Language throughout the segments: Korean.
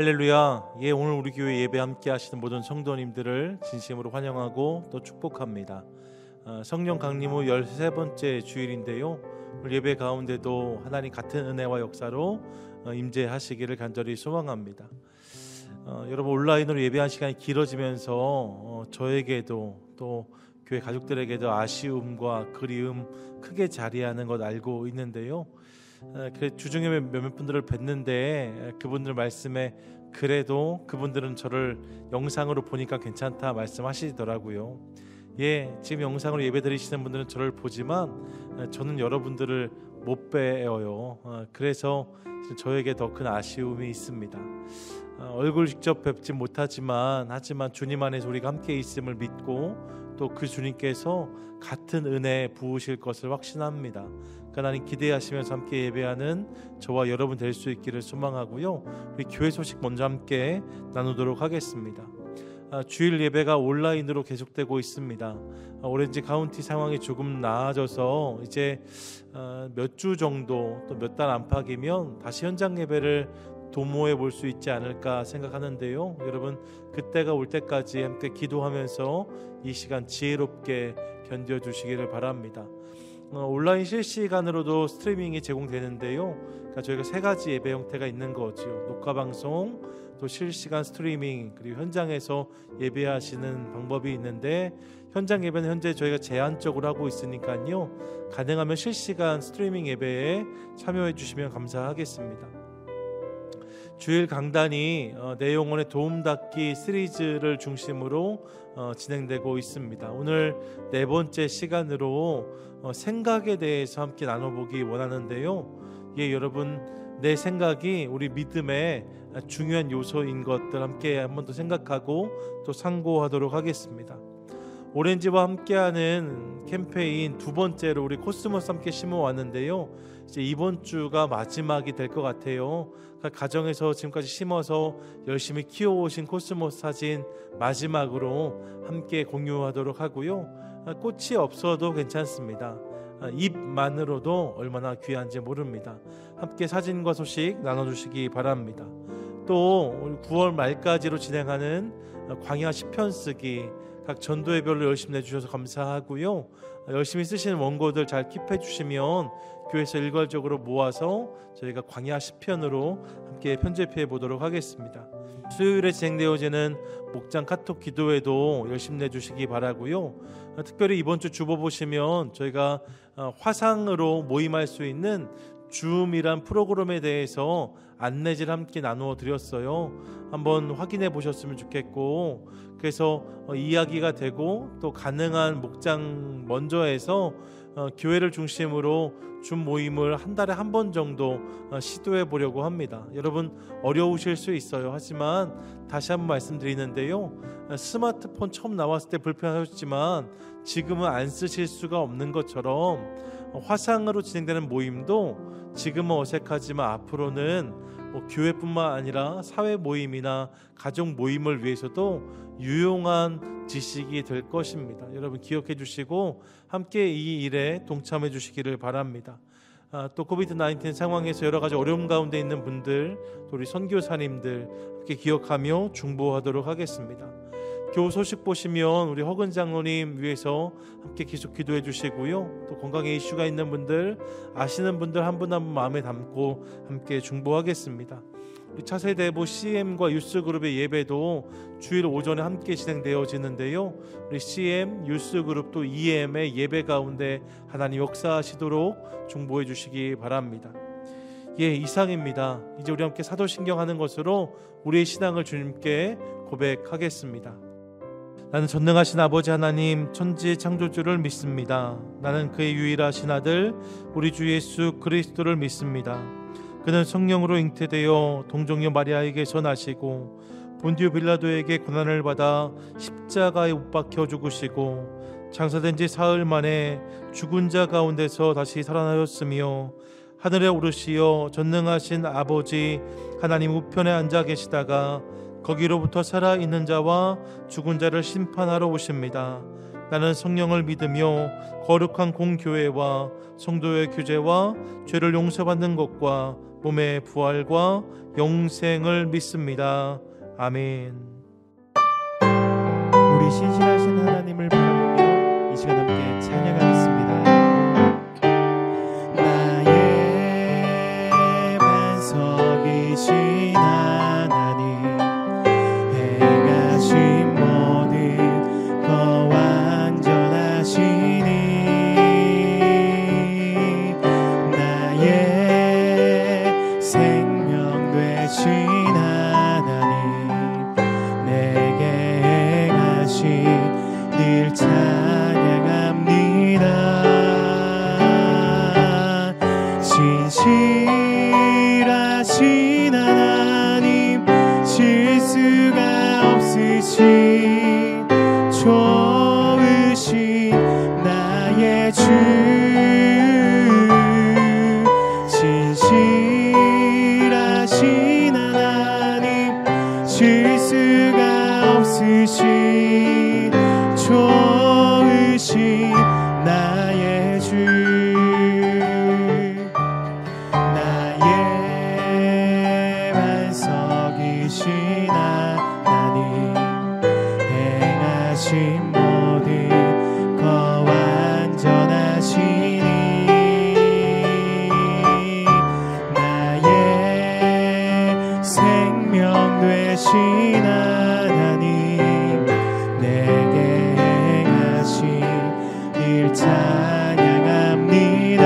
할렐루야. 오늘 우리 교회 예배 함께 하시는 모든 성도님들을 진심으로 환영하고 또 축복합니다. 성령 강림 후 13번째 주일인데요. 오늘 예배 가운데도 하나님 같은 은혜와 역사로 임재하시기를 간절히 소망합니다. 여러분, 온라인으로 예배한 시간이 길어지면서 저에게도 또 교회 가족들에게도 아쉬움과 그리움 크게 자리하는 것 알고 있는데요. 주중에 몇몇 분들을 뵀는데 그분들 말씀에 그래도 그분들은 저를 영상으로 보니까 괜찮다 말씀하시더라고요. 지금 영상으로 예배 드리시는 분들은 저를 보지만 저는 여러분들을 못 뵈어요. 그래서 저에게 더 큰 아쉬움이 있습니다. 얼굴 직접 뵙지 못하지만 주님 안에서 우리가 함께 있음을 믿고 또 그 주님께서 같은 은혜 부으실 것을 확신합니다. 하나님 기대하시면서 함께 예배하는 저와 여러분 될 수 있기를 소망하고요. 우리 교회 소식 먼저 함께 나누도록 하겠습니다. 주일 예배가 온라인으로 계속되고 있습니다. 오렌지 카운티 상황이 조금 나아져서 이제 몇 주 정도 또 몇 달 안팎이면 다시 현장 예배를 도모해 볼 수 있지 않을까 생각하는데요. 여러분, 그때가 올 때까지 함께 기도하면서 이 시간 지혜롭게 견뎌주시기를 바랍니다. 온라인 실시간으로도 스트리밍이 제공되는데요. 그러니까 저희가 세 가지 예배 형태가 있는 거죠. 녹화 방송, 또 실시간 스트리밍, 그리고 현장에서 예배하시는 방법이 있는데, 현장 예배는 현재 저희가 제한적으로 하고 있으니까요. 가능하면 실시간 스트리밍 예배에 참여해 주시면 감사하겠습니다. 주일 강단이 내 영혼의 도움닫기 시리즈를 중심으로 진행되고 있습니다. 오늘 네 번째 시간으로 생각에 대해서 함께 나눠보기 원하는데요. 여러분, 내 생각이 우리 믿음의 중요한 요소인 것들 함께 한번 더 생각하고 또 상고하도록 하겠습니다. 오렌지와 함께하는 캠페인 두 번째로 우리 코스모스 함께 심어왔는데요. 이제 이번 주가 마지막이 될 것 같아요. 가정에서 지금까지 심어서 열심히 키워오신 코스모스 사진 마지막으로 함께 공유하도록 하고요. 꽃이 없어도 괜찮습니다. 잎만으로도 얼마나 귀한지 모릅니다. 함께 사진과 소식 나눠주시기 바랍니다. 또 9월 말까지로 진행하는 광야 시편 쓰기 각 전도회별로 열심히 내주셔서 감사하고요. 열심히 쓰시는 원고들 잘 킵해 주시면 교회에서 일괄적으로 모아서 저희가 광야 시편으로 함께 편집해 보도록 하겠습니다. 수요일에 진행되어지는 목장 카톡 기도회도 열심히 내주시기 바라고요. 특별히 이번 주 주보 보시면 저희가 화상으로 모임할 수 있는 줌이란 프로그램에 대해서 안내지를 함께 나누어 드렸어요. 한번 확인해 보셨으면 좋겠고, 그래서 이야기가 되고 또 가능한 목장 먼저 해서 교회를 중심으로 줌 모임을 한 달에 한 번 정도 시도해 보려고 합니다. 여러분, 어려우실 수 있어요. 하지만 다시 한번 말씀드리는데요, 스마트폰 처음 나왔을 때 불편하셨지만 지금은 안 쓰실 수가 없는 것처럼 화상으로 진행되는 모임도 지금은 어색하지만 앞으로는 교회뿐만 아니라 사회 모임이나 가족 모임을 위해서도 유용한 지식이 될 것입니다. 여러분 기억해 주시고 함께 이 일에 동참해 주시기를 바랍니다. 또 코비드-19 상황에서 여러 가지 어려움 가운데 있는 분들, 또 우리 선교사님들 함께 기억하며 중보하도록 하겠습니다. 교우 소식 보시면 우리 허근 장로님 위해서 함께 계속 기도해 주시고요. 또 건강에 이슈가 있는 분들, 아시는 분들 한 분 한 분 마음에 담고 함께 중보하겠습니다. 우리 차세대부 CM과 유스그룹의 예배도 주일 오전에 함께 진행되어지는데요. 우리 CM, 유스그룹 또 EM의 예배 가운데 하나님 역사하시도록 중보해 주시기 바랍니다. 이상입니다. 이제 우리 함께 사도신경 하는 것으로 우리의 신앙을 주님께 고백하겠습니다. 나는 전능하신 아버지 하나님 천지의 창조주를 믿습니다. 나는 그의 유일하신 아들 우리 주 예수 그리스도를 믿습니다. 그는 성령으로 잉태되어 동정녀 마리아에게서 나시고 본디오 빌라도에게 고난을 받아 십자가에 못 박혀 죽으시고 장사된 지 사흘 만에 죽은 자 가운데서 다시 살아나셨으며 하늘에 오르시어 전능하신 아버지 하나님 우편에 앉아 계시다가 거기로부터 살아있는 자와 죽은 자를 심판하러 오십니다. 나는 성령을 믿으며 거룩한 공교회와 성도의 교제와 죄를 용서받는 것과 몸의 부활과 영생을 믿습니다. 아멘. 우리 신실하신 하나님을 바라보며 이 시간 함께 찬양하겠습니다. 나의 반석이신 하나님, 행하신 모든 거 완전하시니 나의 생명 되신 하나님, 내게 행하신 늘 찬양합니다. 신실하신 하나님, 실수가 없으신 좋으신 나의 주, 신실하신 하나님, 실수가 없으신 좋으신 나의 주, 나의 반석이신 하나님, 행하신 모든 거 완전하시니 나의 생명 되신 하나님, 내게 행하신 일 찬양합니다.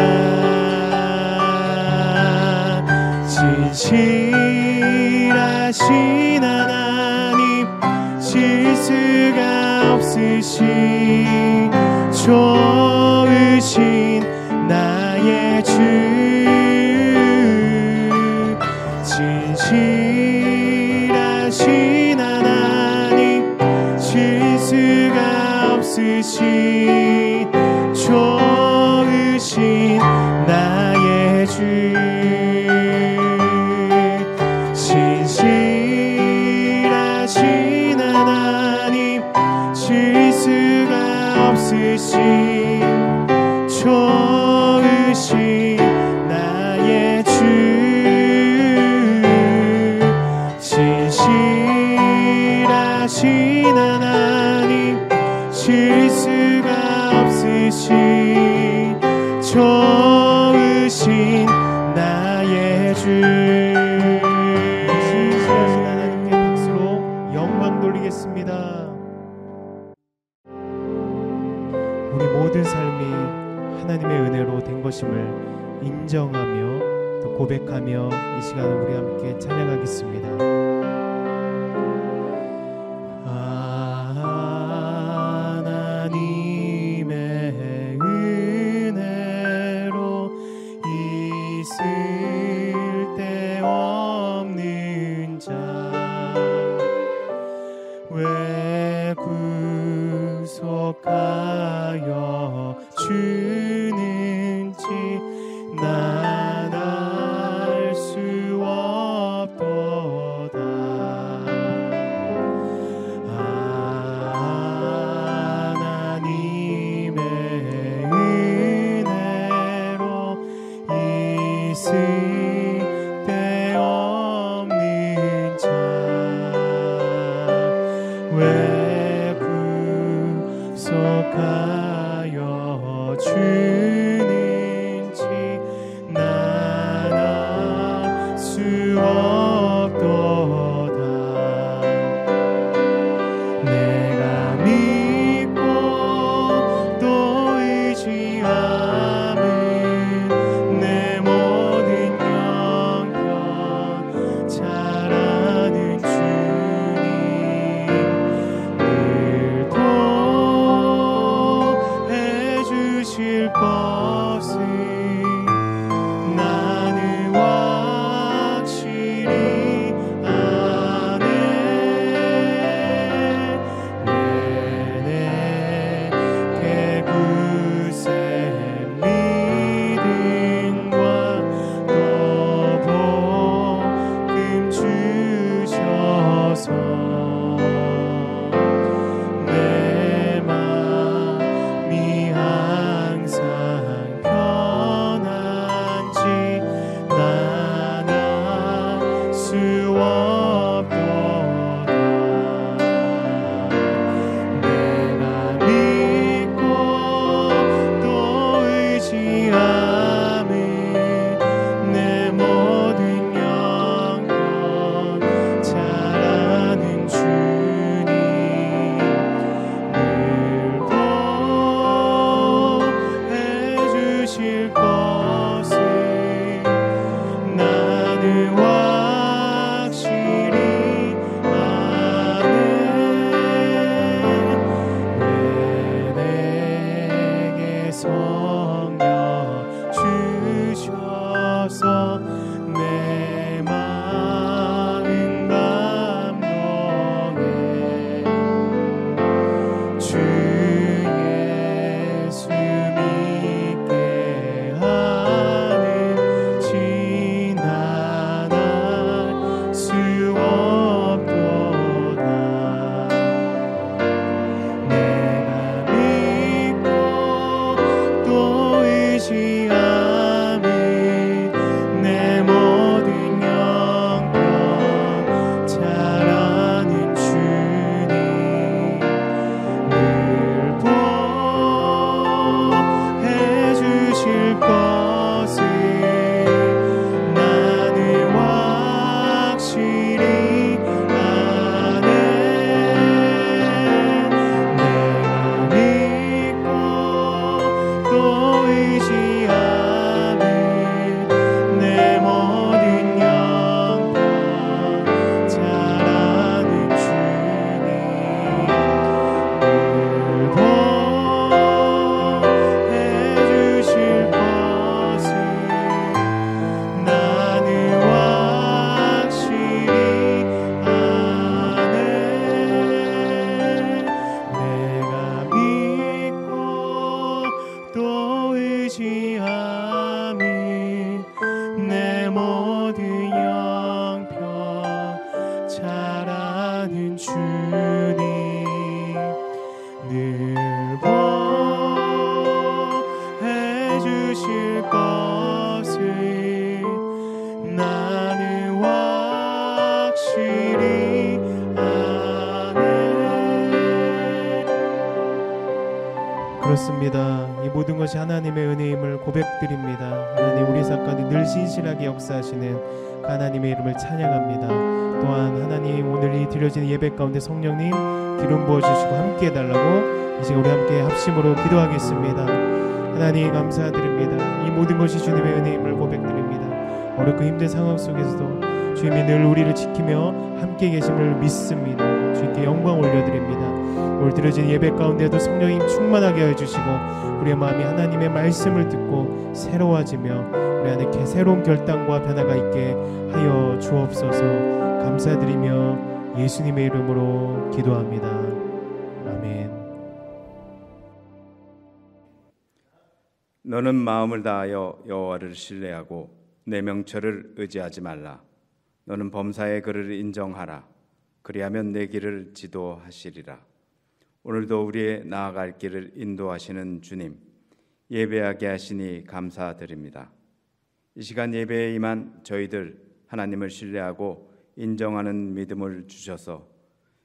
진실하신 하나님, 실수가 없으신 좋으신 나의 주, 진실하신 하나님, 실수가 없으신 좋으신 나의 주, 신실하신 하나님, 실수가 없으신 좋으신 나의 주, 신실하신 하나님, 실수가 없으신 좋으신 나의 주. 신실하신 하나님께 박수로 영광 돌리겠습니다. 우리 모든 삶이 하나님의 은혜로 된 것임을 인정하며 또 고백하며 이 시간을 우리 함께 찬양하겠습니다. 하나님의 은혜로 있을 데 없는 자, 왜 구속하여 주는지 난 알 수 없도다. 하나님의 은혜로 있을 데 없는 자, 왜 구속하여 주는지 난 알 수 없도다. 내가 믿고 또 의지함은 내 모든 영역 잘 아는 주님, 늘 도해주실 것 그렇습니다. 이 모든 것이 하나님의 은혜임을 고백드립니다. 하나님 우리 삶 가운데 늘 신실하게 역사하시는 그 하나님의 이름을 찬양합니다. 또한 하나님 오늘 이 드려지는 예배 가운데 성령님 기름 부어주시고 함께 해달라고 이제 우리 함께 합심으로 기도하겠습니다. 하나님 감사드립니다. 이 모든 것이 주님의 은혜임을 고백드립니다. 어렵고 힘든 상황 속에서도 주님이 늘 우리를 지키며 함께 계심을 믿습니다. 주님께 영광 올려드립니다. 오늘 드려진 예배 가운데도 성령님 충만하게 해주시고 우리의 마음이 하나님의 말씀을 듣고 새로워지며 우리 안에 새로운 결단과 변화가 있게 하여 주옵소서. 감사드리며 예수님의 이름으로 기도합니다. 아멘. 너는 마음을 다하여 여호와를 신뢰하고 내 명철을 의지하지 말라. 너는 범사의 그를 인정하라. 그리하면 내 길을 지도하시리라. 오늘도 우리의 나아갈 길을 인도하시는 주님, 예배하게 하시니 감사드립니다. 이 시간 예배에 임한 저희들 하나님을 신뢰하고 인정하는 믿음을 주셔서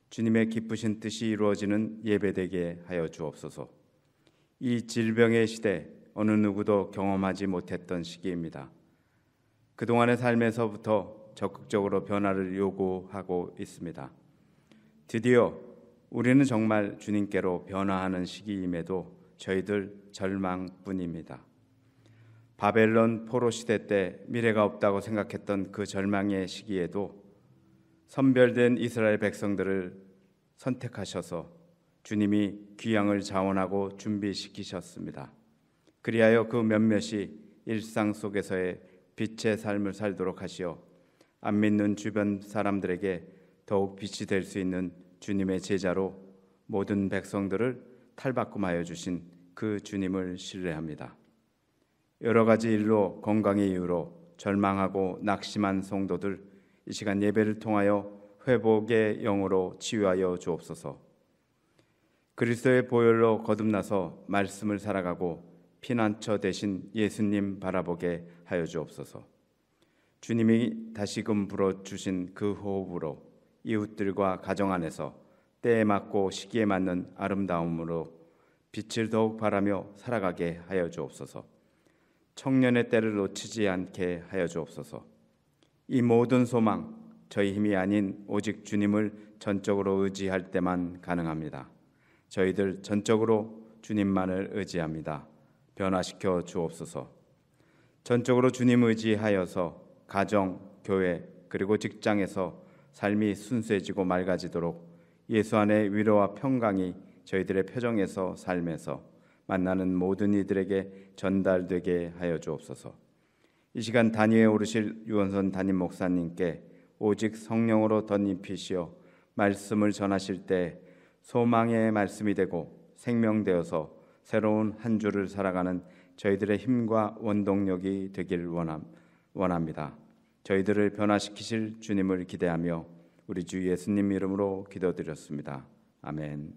주님의 기쁘신 뜻이 이루어지는 예배되게 하여 주옵소서. 이 질병의 시대 어느 누구도 경험하지 못했던 시기입니다. 그동안의 삶에서부터 적극적으로 변화를 요구하고 있습니다. 드디어 우리는 정말 주님께로 변화하는 시기임에도 저희들 절망뿐입니다. 바벨론 포로 시대 때 미래가 없다고 생각했던 그 절망의 시기에도 선별된 이스라엘 백성들을 선택하셔서 주님이 귀향을 자원하고 준비시키셨습니다. 그리하여 그 몇몇이 일상 속에서의 빛의 삶을 살도록 하시어 안 믿는 주변 사람들에게 더욱 빛이 될 수 있는 주님의 제자로 모든 백성들을 탈바꿈하여 주신 그 주님을 신뢰합니다. 여러 가지 일로 건강의 이유로 절망하고 낙심한 성도들 이 시간 예배를 통하여 회복의 영으로 치유하여 주옵소서. 그리스도의 보혈로 거듭나서 말씀을 살아가고 피난처 되신 예수님 바라보게 하여 주옵소서. 주님이 다시금 불어주신 그 호흡으로 이웃들과 가정 안에서 때에 맞고 시기에 맞는 아름다움으로 빛을 더욱 발하며 살아가게 하여 주옵소서. 청년의 때를 놓치지 않게 하여 주옵소서. 이 모든 소망 저희 힘이 아닌 오직 주님을 전적으로 의지할 때만 가능합니다. 저희들 전적으로 주님만을 의지합니다. 변화시켜 주옵소서. 전적으로 주님 의지하여서 가정, 교회 그리고 직장에서 삶이 순수해지고 맑아지도록 예수 안의 위로와 평강이 저희들의 표정에서 삶에서 만나는 모든 이들에게 전달되게 하여 주옵소서. 이 시간 단위에 오르실 유원선 담임 목사님께 오직 성령으로 덧입히시어 말씀을 전하실 때 소망의 말씀이 되고 생명되어서 새로운 한 주를 살아가는 저희들의 힘과 원동력이 되길 원합니다. 저희들을 변화시키실 주님을 기대하며 우리 주 예수님 이름으로 기도드렸습니다. 아멘.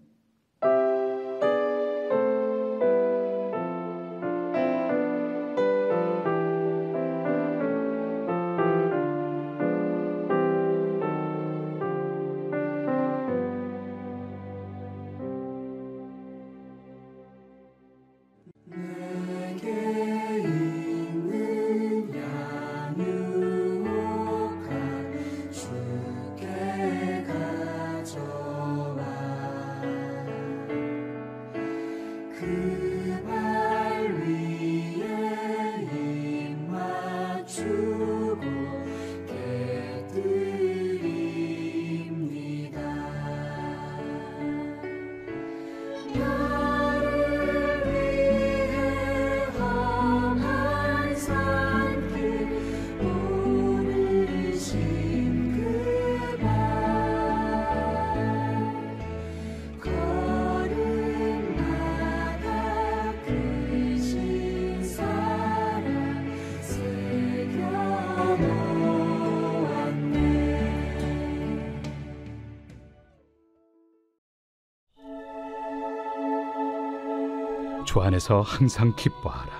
주 안에서 항상 기뻐하라.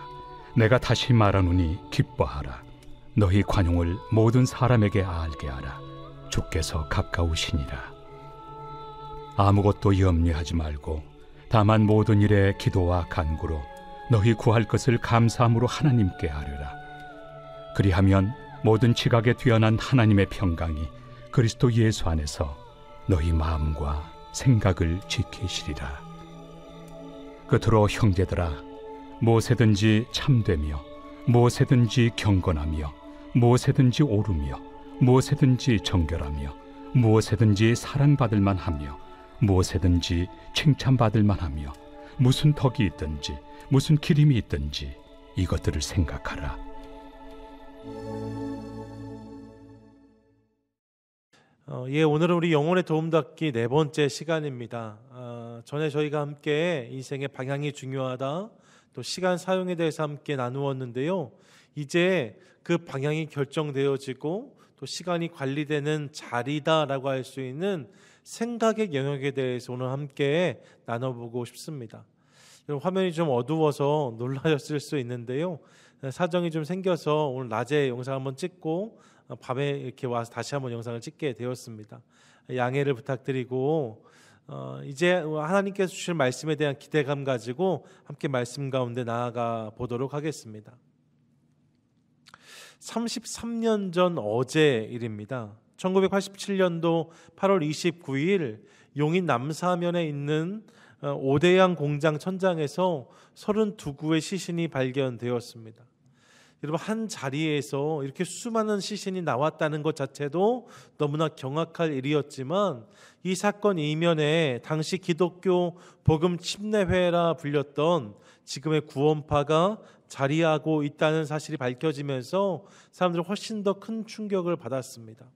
내가 다시 말하노니 기뻐하라. 너희 관용을 모든 사람에게 알게 하라. 주께서 가까우시니라. 아무것도 염려하지 말고 다만 모든 일에 기도와 간구로 너희 구할 것을 감사함으로 하나님께 아뢰라. 그리하면 모든 지각에 뛰어난 하나님의 평강이 그리스도 예수 안에서 너희 마음과 생각을 지키시리라. 끝으로 형제들아, 무엇이든지 참되며 무엇이든지 경건하며 무엇이든지 옳으며 무엇이든지 정결하며 무엇이든지 사랑받을 만하며 무엇이든지 칭찬받을 만하며 무슨 덕이 있든지 무슨 기림이 있든지 이것들을 생각하라. 오늘은 우리 영혼의 도움닫기 4번째 시간입니다. 전에 저희가 함께 인생의 방향이 중요하다, 또 시간 사용에 대해서 함께 나누었는데요. 이제 그 방향이 결정되어지고 또 시간이 관리되는 자리다라고 할 수 있는 생각의 영역에 대해서 오늘 함께 나눠보고 싶습니다. 화면이 좀 어두워서 놀라셨을 수 있는데요. 사정이 좀 생겨서 오늘 낮에 영상 한번 찍고 밤에 이렇게 와서 다시 한번 영상을 찍게 되었습니다. 양해를 부탁드리고 이제 하나님께서 주실 말씀에 대한 기대감 가지고 함께 말씀 가운데 나아가 보도록 하겠습니다. 33년 전 어제 일입니다. 1987년도 8월 29일 용인 남사면에 있는 오대양 공장 천장에서 32구의 시신이 발견되었습니다. 여러분, 한 자리에서 이렇게 수많은 시신이 나왔다는 것 자체도 너무나 경악할 일이었지만, 이 사건 이면에 당시 기독교 복음 침례회라 불렸던 지금의 구원파가 자리하고 있다는 사실이 밝혀지면서 사람들은 훨씬 더 큰 충격을 받았습니다.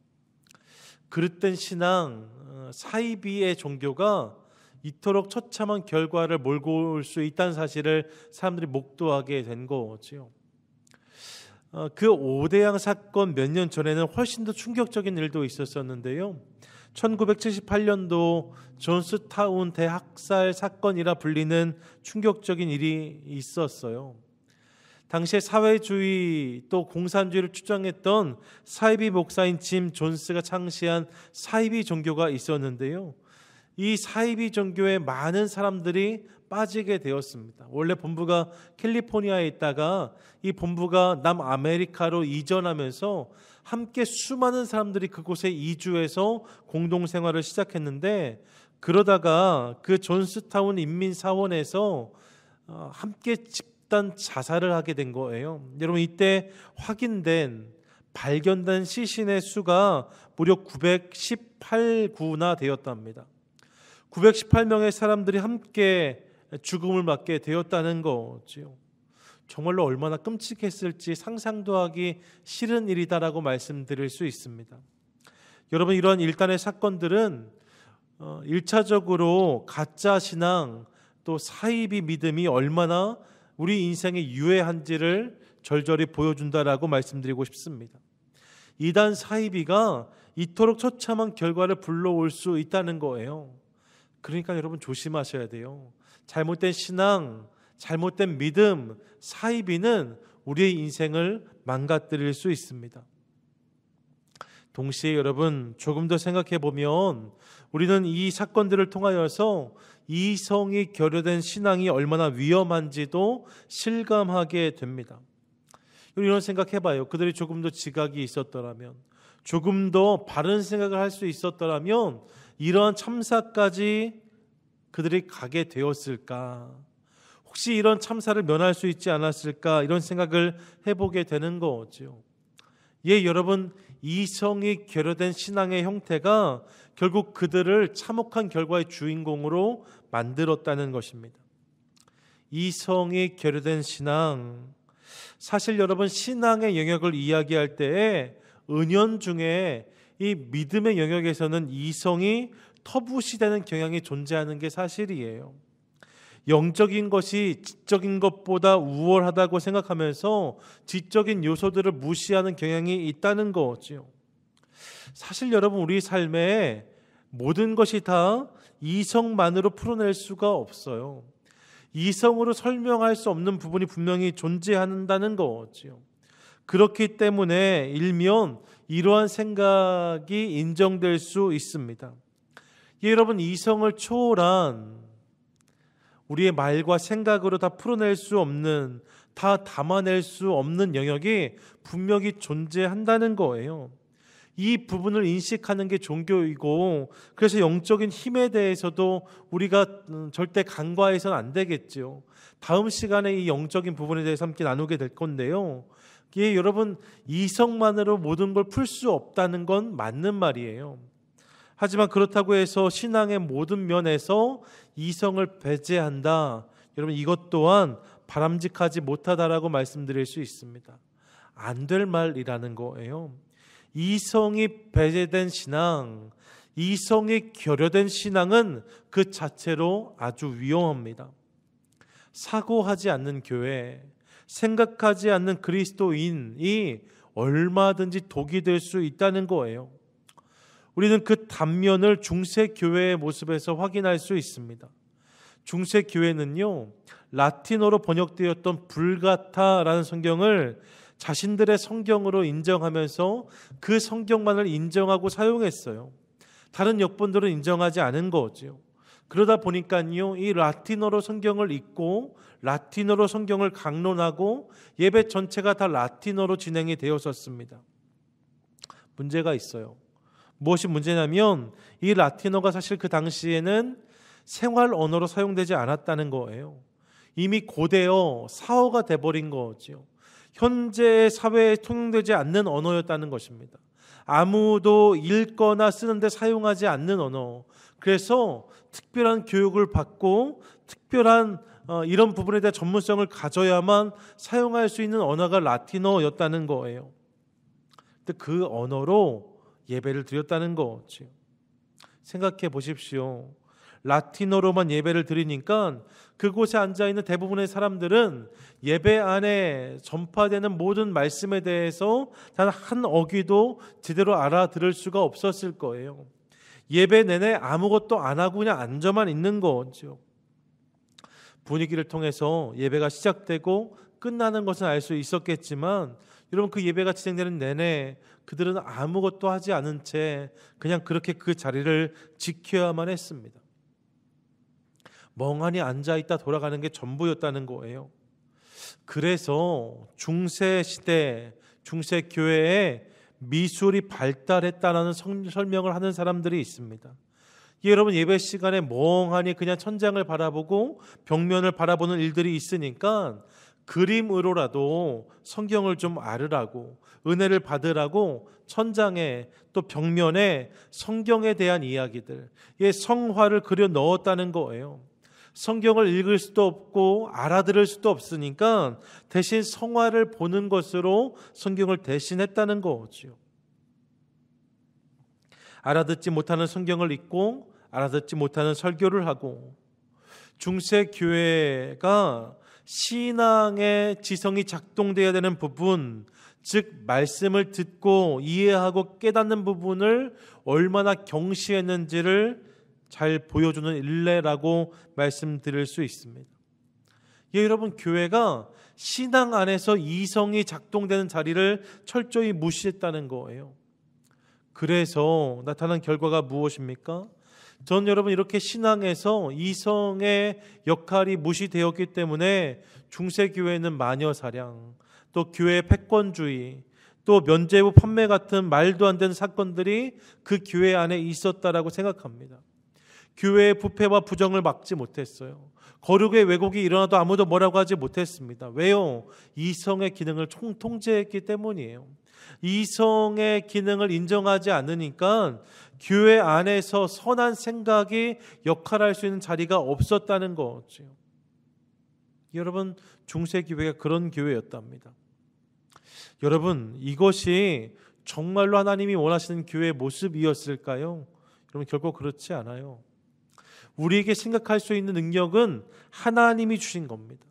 그릇된 신앙, 사이비의 종교가 이토록 처참한 결과를 몰고 올 수 있다는 사실을 사람들이 목도하게 된 거지요. 그 오대양 사건 몇 년 전에는 훨씬 더 충격적인 일도 있었었는데요. 1978년도 존스타운 대학살 사건이라 불리는 충격적인 일이 있었어요. 당시에 사회주의 또 공산주의를 주장했던 사이비 목사인 짐 존스가 창시한 사이비 종교가 있었는데요. 이 사이비 종교에 많은 사람들이 빠지게 되었습니다. 원래 본부가 캘리포니아에 있다가 이 본부가 남아메리카로 이전하면서 함께 수많은 사람들이 그곳에 이주해서 공동생활을 시작했는데, 그러다가 그 존스타운 인민사원에서 함께 집단 자살을 하게 된 거예요. 여러분, 이때 발견된 시신의 수가 무려 918구나 되었답니다. 918명의 사람들이 함께 죽음을 맞게 되었다는 거지요. 정말로 얼마나 끔찍했을지 상상도 하기 싫은 일이다라고 말씀드릴 수 있습니다. 여러분, 이러한 일단의 사건들은 1차적으로 가짜 신앙 또 사이비 믿음이 얼마나 우리 인생에 유해한지를 절절히 보여준다라고 말씀드리고 싶습니다. 이단 사이비가 이토록 처참한 결과를 불러올 수 있다는 거예요. 그러니까 여러분, 조심하셔야 돼요. 잘못된 신앙, 잘못된 믿음, 사이비는 우리의 인생을 망가뜨릴 수 있습니다. 동시에 여러분, 조금 더 생각해 보면 우리는 이 사건들을 통하여서 이성이 결여된 신앙이 얼마나 위험한지도 실감하게 됩니다. 이런 생각해 봐요. 그들이 조금 더 지각이 있었더라면, 조금 더 바른 생각을 할 수 있었더라면 이러한 참사까지 그들이 가게 되었을까? 혹시 이런 참사를 면할 수 있지 않았을까? 이런 생각을 해보게 되는 거죠. 여러분, 이성이 결여된 신앙의 형태가 결국 그들을 참혹한 결과의 주인공으로 만들었다는 것입니다. 이성이 결여된 신앙, 사실 여러분, 신앙의 영역을 이야기할 때에 은연중에 이 믿음의 영역에서는 이성이 터부시되는 경향이 존재하는 게 사실이에요. 영적인 것이 지적인 것보다 우월하다고 생각하면서 지적인 요소들을 무시하는 경향이 있다는 거죠. 사실 여러분, 우리 삶에 모든 것이 다 이성만으로 풀어낼 수가 없어요. 이성으로 설명할 수 없는 부분이 분명히 존재한다는 거죠. 그렇기 때문에 일면 이러한 생각이 인정될 수 있습니다. 여러분, 이성을 초월한 우리의 말과 생각으로 다 풀어낼 수 없는, 다 담아낼 수 없는 영역이 분명히 존재한다는 거예요. 이 부분을 인식하는 게 종교이고, 그래서 영적인 힘에 대해서도 우리가 절대 간과해서는 안 되겠죠. 다음 시간에 이 영적인 부분에 대해서 함께 나누게 될 건데요. 이게 여러분, 이성만으로 모든 걸 풀 수 없다는 건 맞는 말이에요. 하지만 그렇다고 해서 신앙의 모든 면에서 이성을 배제한다, 여러분, 이것 또한 바람직하지 못하다라고 말씀드릴 수 있습니다. 안 될 말이라는 거예요. 이성이 배제된 신앙, 이성이 결여된 신앙은 그 자체로 아주 위험합니다. 사고하지 않는 교회, 생각하지 않는 그리스도인이 얼마든지 독이 될 수 있다는 거예요. 우리는 그 단면을 중세교회의 모습에서 확인할 수 있습니다. 중세교회는요, 라틴어로 번역되었던 불가타라는 성경을 자신들의 성경으로 인정하면서 그 성경만을 인정하고 사용했어요. 다른 역본들은 인정하지 않은 거죠. 그러다 보니까요, 이 라틴어로 성경을 읽고 라틴어로 성경을 강론하고 예배 전체가 다 라틴어로 진행이 되었었습니다. 문제가 있어요. 무엇이 문제냐면 이 라틴어가 사실 그 당시에는 생활 언어로 사용되지 않았다는 거예요. 이미 고대어, 사어가 돼버린 거죠. 현재의 사회에 통용되지 않는 언어였다는 것입니다. 아무도 읽거나 쓰는데 사용하지 않는 언어. 그래서 특별한 교육을 받고 특별한 이런 부분에 대한 전문성을 가져야만 사용할 수 있는 언어가 라틴어였다는 거예요. 근데 그 언어로 예배를 드렸다는 거죠. 생각해 보십시오. 라틴어로만 예배를 드리니까 그곳에 앉아있는 대부분의 사람들은 예배 안에 전파되는 모든 말씀에 대해서 단 한 어귀도 제대로 알아들을 수가 없었을 거예요. 예배 내내 아무것도 안 하고 그냥 앉아만 있는 거죠. 분위기를 통해서 예배가 시작되고 끝나는 것은 알 수 있었겠지만 여러분, 그 예배가 진행되는 내내 그들은 아무것도 하지 않은 채 그냥 그렇게 그 자리를 지켜야만 했습니다. 멍하니 앉아있다 돌아가는 게 전부였다는 거예요. 그래서 중세시대, 중세교회에 미술이 발달했다는 설명을 하는 사람들이 있습니다. 여러분, 예배 시간에 멍하니 그냥 천장을 바라보고 벽면을 바라보는 일들이 있으니까 그림으로라도 성경을 좀 알으라고, 은혜를 받으라고 천장에 또 벽면에 성경에 대한 이야기들, 성화를 그려 넣었다는 거예요. 성경을 읽을 수도 없고 알아들을 수도 없으니까 대신 성화를 보는 것으로 성경을 대신했다는 거죠. 알아듣지 못하는 성경을 읽고 알아듣지 못하는 설교를 하고, 중세 교회가 신앙의 지성이 작동되어야 되는 부분, 즉 말씀을 듣고 이해하고 깨닫는 부분을 얼마나 경시했는지를 잘 보여주는 일례라고 말씀드릴 수 있습니다. 여러분, 교회가 신앙 안에서 이성이 작동되는 자리를 철저히 무시했다는 거예요. 그래서 나타난 결과가 무엇입니까? 전 여러분, 이렇게 신앙에서 이성의 역할이 무시되었기 때문에 중세교회는 마녀사냥, 또 교회 패권주의, 또 면죄부 판매 같은 말도 안 되는 사건들이 그 교회 안에 있었다라고 생각합니다. 교회의 부패와 부정을 막지 못했어요. 거룩의 왜곡이 일어나도 아무도 뭐라고 하지 못했습니다. 왜요? 이성의 기능을 통제했기 때문이에요. 이성의 기능을 인정하지 않으니까 교회 안에서 선한 생각이 역할할 수 있는 자리가 없었다는 거죠. 여러분, 중세교회가 그런 교회였답니다. 여러분, 이것이 정말로 하나님이 원하시는 교회의 모습이었을까요? 여러분, 결코 그렇지 않아요. 우리에게 생각할 수 있는 능력은 하나님이 주신 겁니다.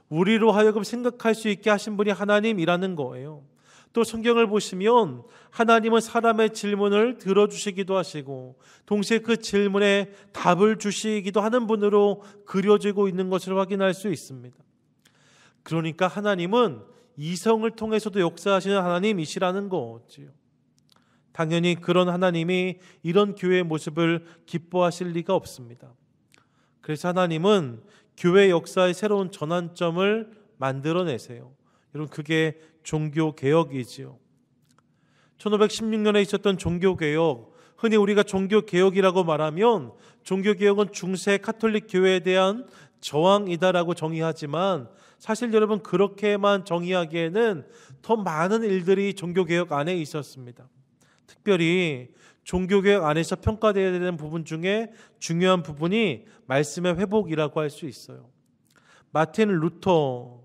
우리로 하여금 생각할 수 있게 하신 분이 하나님이라는 거예요. 또 성경을 보시면 하나님은 사람의 질문을 들어주시기도 하시고 동시에 그 질문에 답을 주시기도 하는 분으로 그려지고 있는 것을 확인할 수 있습니다. 그러니까 하나님은 이성을 통해서도 역사하시는 하나님이시라는 거지요. 당연히 그런 하나님이 이런 교회의 모습을 기뻐하실 리가 없습니다. 그래서 하나님은 교회 역사의 새로운 전환점을 만들어내세요. 여러분, 그게 종교개혁이지요. 1516년에 있었던 종교개혁, 흔히 우리가 종교개혁이라고 말하면 종교개혁은 중세 카톨릭 교회에 대한 저항이다라고 정의하지만 사실 여러분, 그렇게만 정의하기에는 더 많은 일들이 종교개혁 안에 있었습니다. 특별히 종교개혁 안에서 평가되어야 되는 부분 중에 중요한 부분이 말씀의 회복이라고 할 수 있어요. 마틴 루터,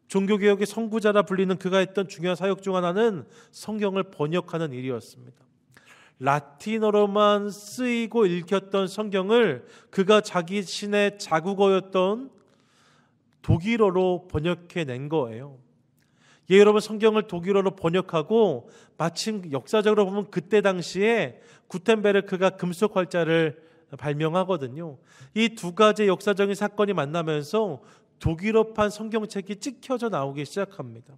종교개혁의 선구자라 불리는 그가 했던 중요한 사역 중 하나는 성경을 번역하는 일이었습니다. 라틴어로만 쓰이고 읽혔던 성경을 그가 자기 신의 자국어였던 독일어로 번역해낸 거예요. 예, 여러분, 성경을 독일어로 번역하고 마침 역사적으로 보면 그때 당시에 구텐베르크가 금속 활자를 발명하거든요. 이 두 가지 역사적인 사건이 만나면서 독일어판 성경책이 찍혀져 나오기 시작합니다.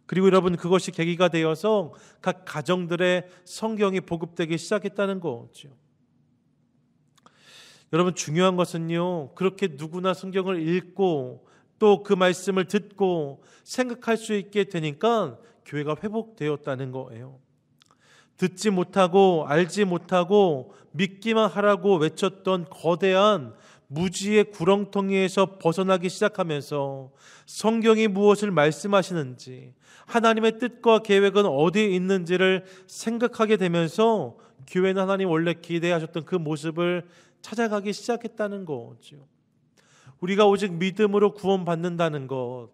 그리고 여러분, 그것이 계기가 되어서 각 가정들의 성경이 보급되기 시작했다는 거죠. 여러분, 중요한 것은요, 그렇게 누구나 성경을 읽고 또 그 말씀을 듣고 생각할 수 있게 되니까 교회가 회복되었다는 거예요. 듣지 못하고 알지 못하고 믿기만 하라고 외쳤던 거대한 무지의 구렁텅이에서 벗어나기 시작하면서 성경이 무엇을 말씀하시는지, 하나님의 뜻과 계획은 어디에 있는지를 생각하게 되면서 교회는 하나님 원래 기대하셨던 그 모습을 찾아가기 시작했다는 거죠. 우리가 오직 믿음으로 구원받는다는 것,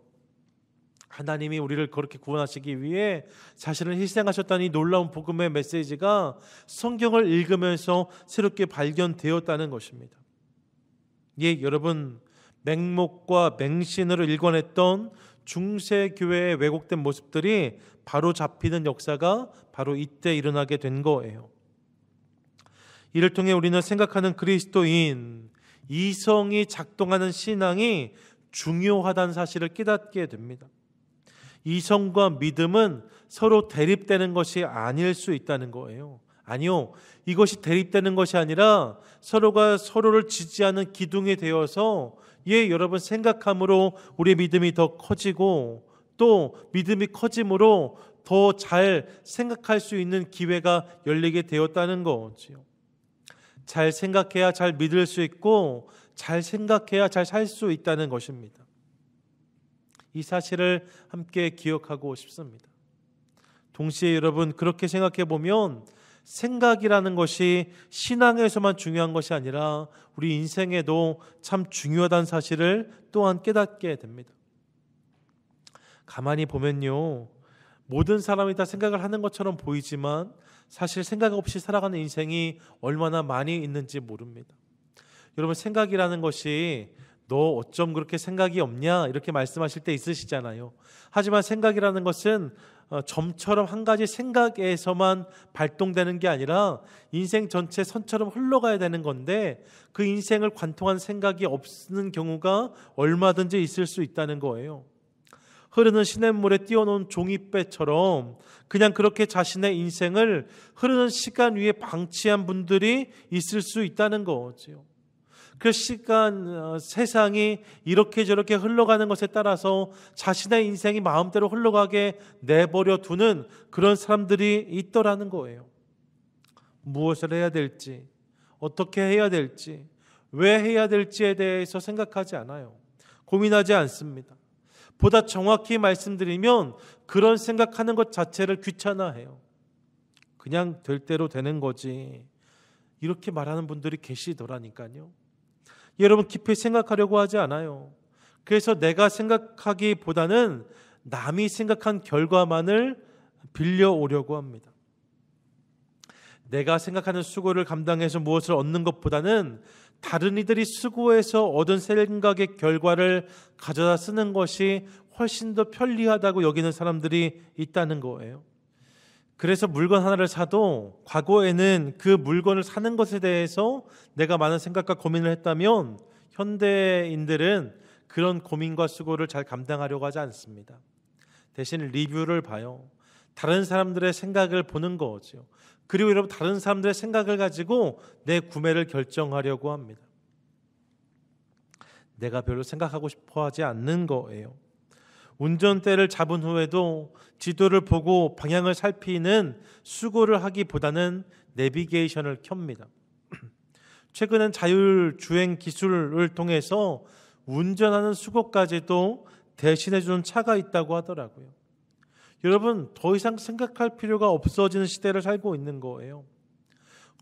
하나님이 우리를 그렇게 구원하시기 위해 자신을 희생하셨다는 이 놀라운 복음의 메시지가 성경을 읽으면서 새롭게 발견되었다는 것입니다. 예, 여러분, 맹목과 맹신으로 일관했던 중세 교회의 왜곡된 모습들이 바로 잡히는 역사가 바로 이때 일어나게 된 거예요. 이를 통해 우리는 생각하는 그리스도인, 이성이 작동하는 신앙이 중요하다는 사실을 깨닫게 됩니다. 이성과 믿음은 서로 대립되는 것이 아닐 수 있다는 거예요. 아니요, 이것이 대립되는 것이 아니라 서로가 서로를 지지하는 기둥이 되어서, 예, 여러분, 생각함으로 우리의 믿음이 더 커지고 또 믿음이 커짐으로 더 잘 생각할 수 있는 기회가 열리게 되었다는 거죠. 잘 생각해야 잘 믿을 수 있고 잘 생각해야 잘 살 수 있다는 것입니다. 이 사실을 함께 기억하고 싶습니다. 동시에 여러분, 그렇게 생각해 보면 생각이라는 것이 신앙에서만 중요한 것이 아니라 우리 인생에도 참 중요하다는 사실을 또한 깨닫게 됩니다. 가만히 보면요, 모든 사람이 다 생각을 하는 것처럼 보이지만 사실 생각 없이 살아가는 인생이 얼마나 많이 있는지 모릅니다. 여러분, 생각이라는 것이 너 어쩜 그렇게 생각이 없냐 이렇게 말씀하실 때 있으시잖아요. 하지만 생각이라는 것은 점처럼 한 가지 생각에서만 발동되는 게 아니라 인생 전체 선처럼 흘러가야 되는 건데, 그 인생을 관통한 생각이 없는 경우가 얼마든지 있을 수 있다는 거예요. 흐르는 시냇물에 띄워놓은 종이배처럼 그냥 그렇게 자신의 인생을 흐르는 시간 위에 방치한 분들이 있을 수 있다는 거죠. 그 시간, 세상이 이렇게 저렇게 흘러가는 것에 따라서 자신의 인생이 마음대로 흘러가게 내버려 두는 그런 사람들이 있더라는 거예요. 무엇을 해야 될지, 어떻게 해야 될지, 왜 해야 될지에 대해서 생각하지 않아요. 고민하지 않습니다. 보다 정확히 말씀드리면 그런 생각하는 것 자체를 귀찮아해요. 그냥 될 대로 되는 거지, 이렇게 말하는 분들이 계시더라니까요. 여러분, 깊이 생각하려고 하지 않아요. 그래서 내가 생각하기보다는 남이 생각한 결과만을 빌려오려고 합니다. 내가 생각하는 수고를 감당해서 무엇을 얻는 것보다는 다른 이들이 수고해서 얻은 생각의 결과를 가져다 쓰는 것이 훨씬 더 편리하다고 여기는 사람들이 있다는 거예요. 그래서 물건 하나를 사도 과거에는 그 물건을 사는 것에 대해서 내가 많은 생각과 고민을 했다면, 현대인들은 그런 고민과 수고를 잘 감당하려고 하지 않습니다. 대신 리뷰를 봐요. 다른 사람들의 생각을 보는 거죠. 그리고 여러분, 다른 사람들의 생각을 가지고 내 구매를 결정하려고 합니다. 내가 별로 생각하고 싶어 하지 않는 거예요. 운전대를 잡은 후에도 지도를 보고 방향을 살피는 수고를 하기보다는 내비게이션을 켭니다. 최근엔 자율주행 기술을 통해서 운전하는 수고까지도 대신해주는 차가 있다고 하더라고요. 여러분, 더 이상 생각할 필요가 없어지는 시대를 살고 있는 거예요.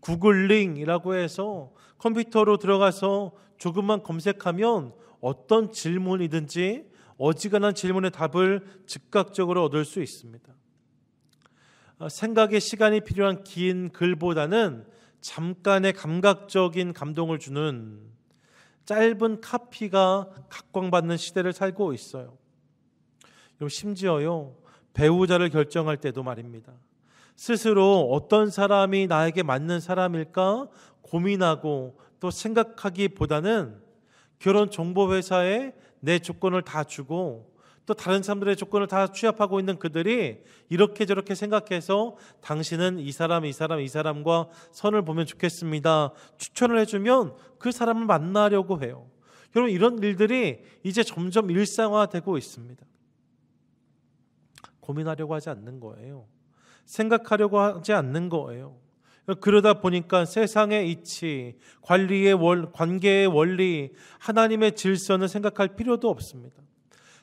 구글링이라고 해서 컴퓨터로 들어가서 조금만 검색하면 어떤 질문이든지 어지간한 질문의 답을 즉각적으로 얻을 수 있습니다. 생각의 시간이 필요한 긴 글보다는 잠깐의 감각적인 감동을 주는 짧은 카피가 각광받는 시대를 살고 있어요. 심지어요, 배우자를 결정할 때도 말입니다. 스스로 어떤 사람이 나에게 맞는 사람일까 고민하고 또 생각하기보다는 결혼 정보회사에 내 조건을 다 주고 또 다른 사람들의 조건을 다 취합하고 있는 그들이 이렇게 저렇게 생각해서 당신은 이 사람과 선을 보면 좋겠습니다, 추천을 해주면 그 사람을 만나려고 해요. 여러분, 이런 일들이 이제 점점 일상화되고 있습니다. 고민하려고 하지 않는 거예요. 생각하려고 하지 않는 거예요. 그러다 보니까 세상의 이치, 관계의 원리, 하나님의 질서는 생각할 필요도 없습니다.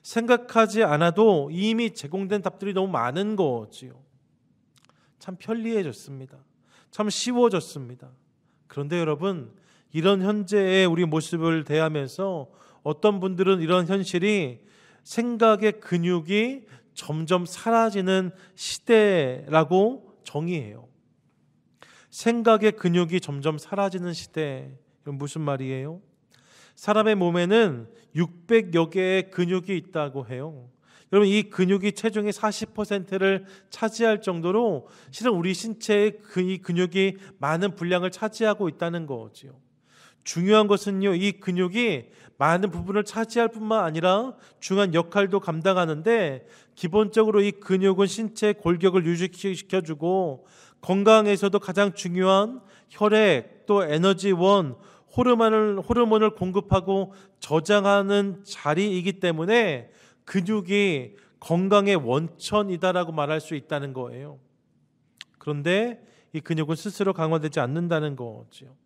생각하지 않아도 이미 제공된 답들이 너무 많은 거지요. 참 편리해졌습니다. 참 쉬워졌습니다. 그런데 여러분, 이런 현재의 우리 모습을 대하면서 어떤 분들은 이런 현실이 생각의 근육이 점점 사라지는 시대라고 정의해요. 생각의 근육이 점점 사라지는 시대, 이건 무슨 말이에요? 사람의 몸에는 600여 개의 근육이 있다고 해요. 여러분, 이 근육이 체중의 40%를 차지할 정도로 실은 우리 신체의 이 근육이 많은 분량을 차지하고 있다는 거지요. 중요한 것은요, 이 근육이 많은 부분을 차지할 뿐만 아니라 중요한 역할도 감당하는데, 기본적으로 이 근육은 신체의 골격을 유지시켜주고 건강에서도 가장 중요한 혈액 또 에너지원, 호르몬을 공급하고 저장하는 자리이기 때문에 근육이 건강의 원천이다라고 말할 수 있다는 거예요. 그런데 이 근육은 스스로 강화되지 않는다는 거죠.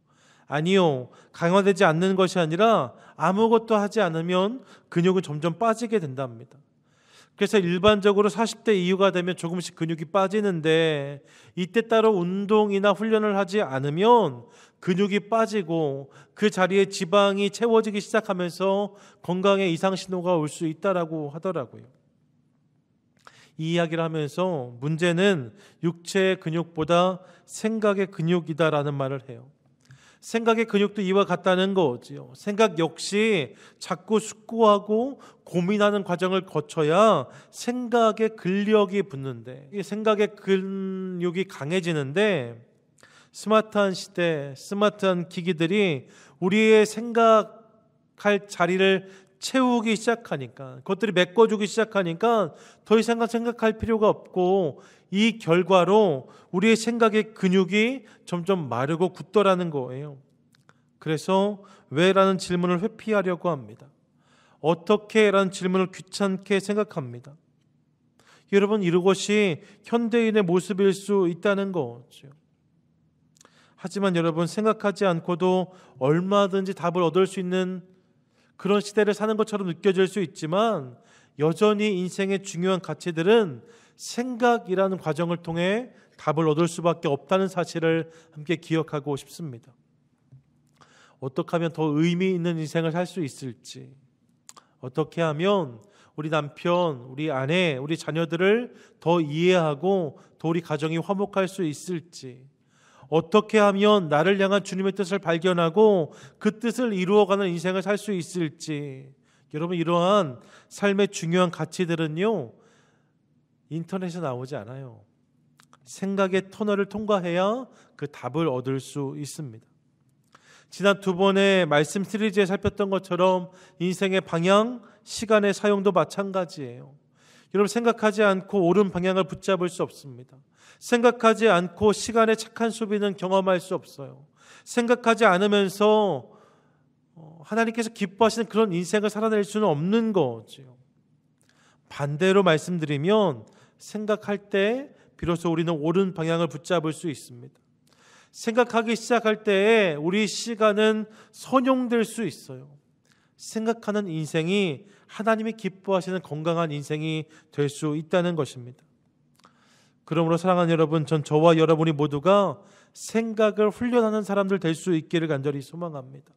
아니요, 강화되지 않는 것이 아니라 아무것도 하지 않으면 근육은 점점 빠지게 된답니다. 그래서 일반적으로 40대 이후가 되면 조금씩 근육이 빠지는데, 이때 따로 운동이나 훈련을 하지 않으면 근육이 빠지고 그 자리에 지방이 채워지기 시작하면서 건강에 이상 신호가 올 수 있다라고 하더라고요. 이 이야기를 하면서 문제는 육체의 근육보다 생각의 근육이다라는 말을 해요. 생각의 근육도 이와 같다는 거지요. 생각 역시 자꾸 숙고하고 고민하는 과정을 거쳐야 생각의 근력이 붙는데, 이 생각의 근육이 강해지는데, 스마트한 시대, 스마트한 기기들이 우리의 생각할 자리를 채우기 시작하니까, 그것들이 메꿔주기 시작하니까 더 이상 생각할 필요가 없고, 이 결과로 우리의 생각의 근육이 점점 마르고 굳더라는 거예요. 그래서 왜라는 질문을 회피하려고 합니다. 어떻게? 라는 질문을 귀찮게 생각합니다. 여러분, 이것이 현대인의 모습일 수 있다는 거죠. 하지만 여러분, 생각하지 않고도 얼마든지 답을 얻을 수 있는 그런 시대를 사는 것처럼 느껴질 수 있지만, 여전히 인생의 중요한 가치들은 생각이라는 과정을 통해 답을 얻을 수밖에 없다는 사실을 함께 기억하고 싶습니다. 어떻게 하면 더 의미 있는 인생을 살 수 있을지, 어떻게 하면 우리 남편, 우리 아내, 우리 자녀들을 더 이해하고 더 우리 가정이 화목할 수 있을지, 어떻게 하면 나를 향한 주님의 뜻을 발견하고 그 뜻을 이루어가는 인생을 살 수 있을지, 여러분, 이러한 삶의 중요한 가치들은요, 인터넷에 나오지 않아요. 생각의 터널을 통과해야 그 답을 얻을 수 있습니다. 지난 2번의 말씀 시리즈에 살폈던 것처럼 인생의 방향, 시간의 사용도 마찬가지예요. 여러분, 생각하지 않고 옳은 방향을 붙잡을 수 없습니다. 생각하지 않고 시간의 착한 소비는 경험할 수 없어요. 생각하지 않으면서 하나님께서 기뻐하시는 그런 인생을 살아낼 수는 없는 거지요. 반대로 말씀드리면 생각할 때 비로소 우리는 옳은 방향을 붙잡을 수 있습니다. 생각하기 시작할 때에 우리 시간은 선용될 수 있어요. 생각하는 인생이 하나님이 기뻐하시는 건강한 인생이 될 수 있다는 것입니다. 그러므로 사랑하는 여러분, 저와 여러분이 모두가 생각을 훈련하는 사람들 될 수 있기를 간절히 소망합니다.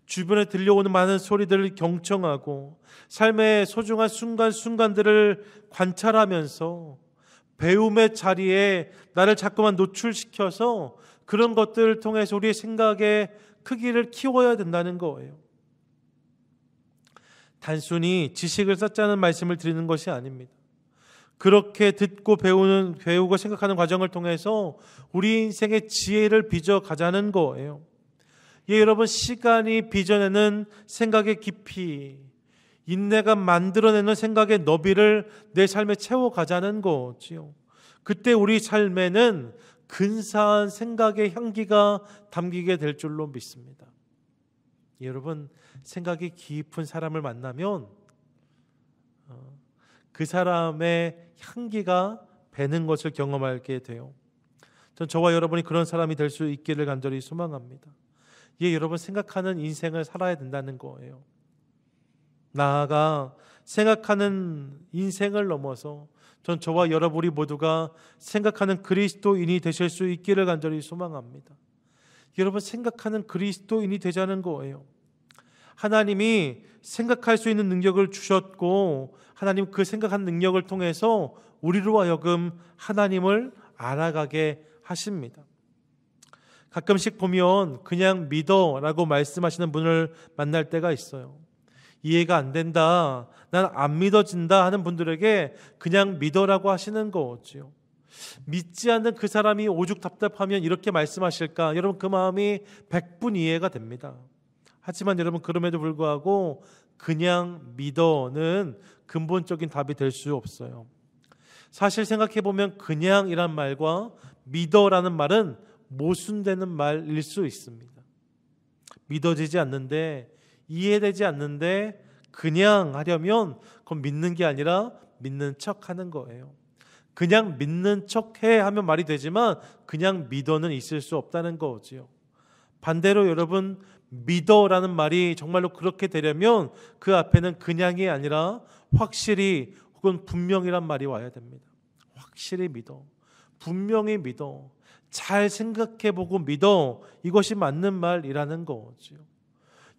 주변에 들려오는 많은 소리들을 경청하고 삶의 소중한 순간순간들을 관찰하면서 배움의 자리에 나를 자꾸만 노출시켜서 그런 것들을 통해서 우리의 생각의 크기를 키워야 된다는 거예요. 단순히 지식을 쌓자는 말씀을 드리는 것이 아닙니다. 그렇게 듣고 배우고 생각하는 과정을 통해서 우리 인생의 지혜를 빚어가자는 거예요. 여러분, 시간이 빚어내는 생각의 깊이, 인내가 만들어내는 생각의 너비를 내 삶에 채워가자는 거지요. 그때 우리 삶에는 근사한 생각의 향기가 담기게 될 줄로 믿습니다. 여러분, 생각이 깊은 사람을 만나면 그 사람의 향기가 배는 것을 경험하게 돼요. 저와 여러분이 그런 사람이 될 수 있기를 간절히 소망합니다. 여러분, 생각하는 인생을 살아야 된다는 거예요. 나아가 생각하는 인생을 넘어서 저와 여러분이 모두가 생각하는 그리스도인이 되실 수 있기를 간절히 소망합니다. 여러분, 생각하는 그리스도인이 되자는 거예요. 하나님이 생각할 수 있는 능력을 주셨고 하나님 그 생각한 능력을 통해서 우리로 하여금 하나님을 알아가게 하십니다. 가끔씩 보면 그냥 믿어라고 말씀하시는 분을 만날 때가 있어요. 이해가 안 된다, 난 안 믿어진다 하는 분들에게 그냥 믿어라고 하시는 거지요. 믿지 않는 그 사람이 오죽 답답하면 이렇게 말씀하실까? 여러분, 그 마음이 100분 이해가 됩니다. 하지만 여러분, 그럼에도 불구하고 그냥 믿어는 근본적인 답이 될 수 없어요. 사실 생각해보면 그냥이란 말과 믿어라는 말은 모순되는 말일 수 있습니다. 믿어지지 않는데, 이해되지 않는데 그냥 하려면 그건 믿는 게 아니라 믿는 척하는 거예요. 그냥 믿는 척해 하면 말이 되지만 그냥 믿어는 있을 수 없다는 거지요. 반대로 여러분, 믿어라는 말이 정말로 그렇게 되려면 그 앞에는 그냥이 아니라 확실히 혹은 분명이란 말이 와야 됩니다. 확실히 믿어, 분명히 믿어, 잘 생각해보고 믿어, 이것이 맞는 말이라는 거지요.